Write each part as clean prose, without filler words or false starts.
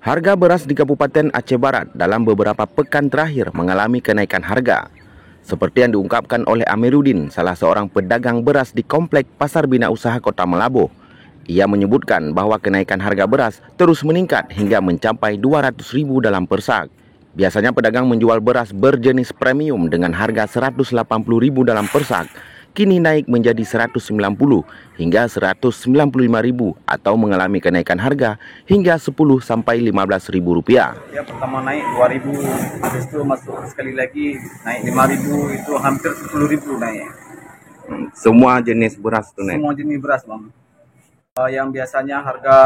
Harga beras di Kabupaten Aceh Barat dalam beberapa pekan terakhir mengalami kenaikan harga. Seperti yang diungkapkan oleh Amiruddin, salah seorang pedagang beras di Komplek Pasar Bina Usaha Kota Melabuh. Ia menyebutkan bahwa kenaikan harga beras terus meningkat hingga mencapai 200.000 dalam per sak. Biasanya pedagang menjual beras berjenis premium dengan harga 180.000 dalam per sak. Kini naik menjadi 190 hingga 195.000 atau mengalami kenaikan harga hingga 10 sampai 15.000 rupiah. Ya, pertama naik 2.000, habis itu masuk sekali lagi naik 5.000, itu hampir 10.000 naik. Semua jenis beras tuh naik? Semua jenis beras, Bang. Yang biasanya harga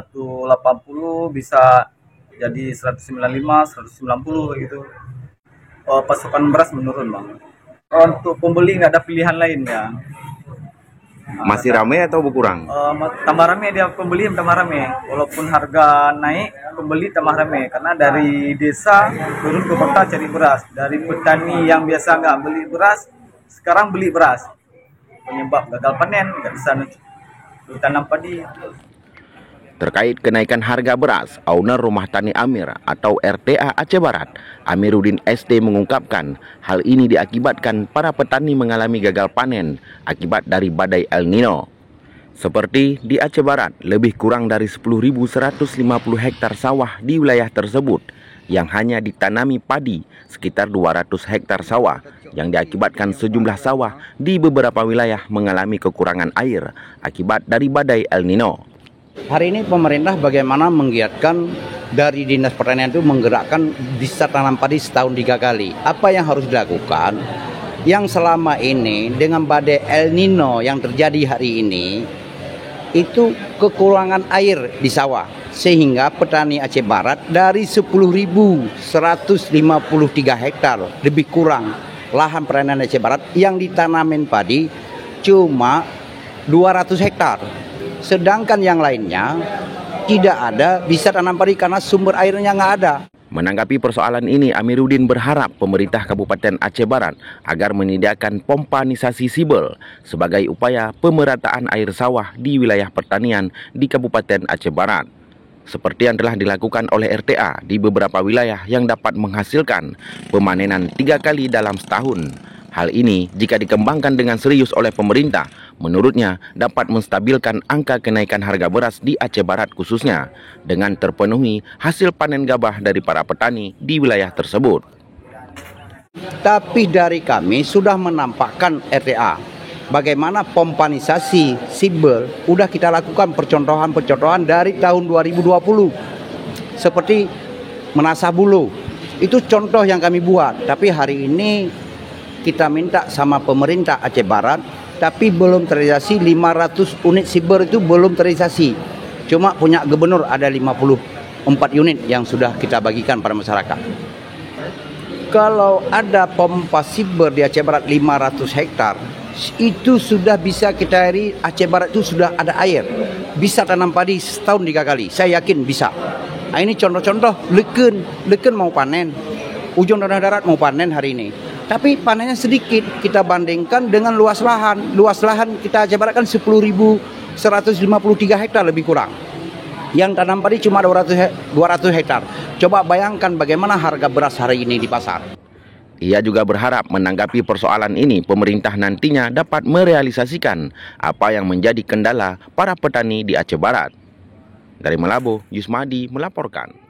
180 bisa jadi 195, 190 gitu. Pasokan beras menurun, Bang. Untuk pembeli nggak ada pilihan lain ya. Masih ramai atau berkurang? Tambah ramai, dia pembeli tambah ramai. Walaupun harga naik, pembeli tambah ramai. Karena dari desa turun ke kota cari beras. Dari petani yang biasa nggak beli beras, sekarang beli beras. Penyebab gagal panen, nggak bisa tanam padi. Terkait kenaikan harga beras, owner Rumah Tani Amir atau RTA Aceh Barat, Amiruddin ST mengungkapkan hal ini diakibatkan para petani mengalami gagal panen akibat dari badai El Nino. Seperti di Aceh Barat, lebih kurang dari 10.150 hektar sawah di wilayah tersebut yang hanya ditanami padi, sekitar 200 hektar sawah yang diakibatkan sejumlah sawah di beberapa wilayah mengalami kekurangan air akibat dari badai El Nino. Hari ini pemerintah bagaimana menggiatkan dari Dinas Pertanian itu menggerakkan bisa tanam padi setahun 3 kali. Apa yang harus dilakukan? Yang selama ini dengan badai El Nino yang terjadi hari ini, itu kekurangan air di sawah. Sehingga petani Aceh Barat dari 10.153 hektar lebih kurang lahan pertanian Aceh Barat yang ditanamin padi cuma 200 hektar. Sedangkan yang lainnya tidak ada bisa tanam padi karena sumber airnya nggak ada. Menanggapi persoalan ini, Amiruddin berharap pemerintah Kabupaten Aceh Barat agar menyediakan pompanisasi sibel sebagai upaya pemerataan air sawah di wilayah pertanian di Kabupaten Aceh Barat. Seperti yang telah dilakukan oleh RTA di beberapa wilayah yang dapat menghasilkan pemanenan 3 kali dalam setahun. Hal ini jika dikembangkan dengan serius oleh pemerintah, menurutnya dapat menstabilkan angka kenaikan harga beras di Aceh Barat khususnya, dengan terpenuhi hasil panen gabah dari para petani di wilayah tersebut. Tapi dari kami sudah menampakkan RTA, bagaimana pompanisasi sibel udah kita lakukan percontohan dari tahun 2020. Seperti menasah bulu, itu contoh yang kami buat, tapi hari ini kita minta sama pemerintah Aceh Barat, tapi belum terrealisasi. 500 unit siber itu belum terrealisasi. Cuma punya gubernur ada 54 unit yang sudah kita bagikan pada masyarakat. Kalau ada pompa siber di Aceh Barat 500 hektar, itu sudah bisa kita hari Aceh Barat itu sudah ada air. Bisa tanam padi setahun 3 kali. Saya yakin bisa. Nah, ini contoh-contoh leken mau panen. Ujung Tanah Darat mau panen hari ini. Tapi panennya sedikit kita bandingkan dengan luas lahan. Luas lahan kita Aceh Barat kan 10.153 hektar lebih kurang. Yang tanam padi cuma 200 hektar. Coba bayangkan bagaimana harga beras hari ini di pasar. Ia juga berharap menanggapi persoalan ini, pemerintah nantinya dapat merealisasikan apa yang menjadi kendala para petani di Aceh Barat. Dari Melabuh, Yusmadi melaporkan.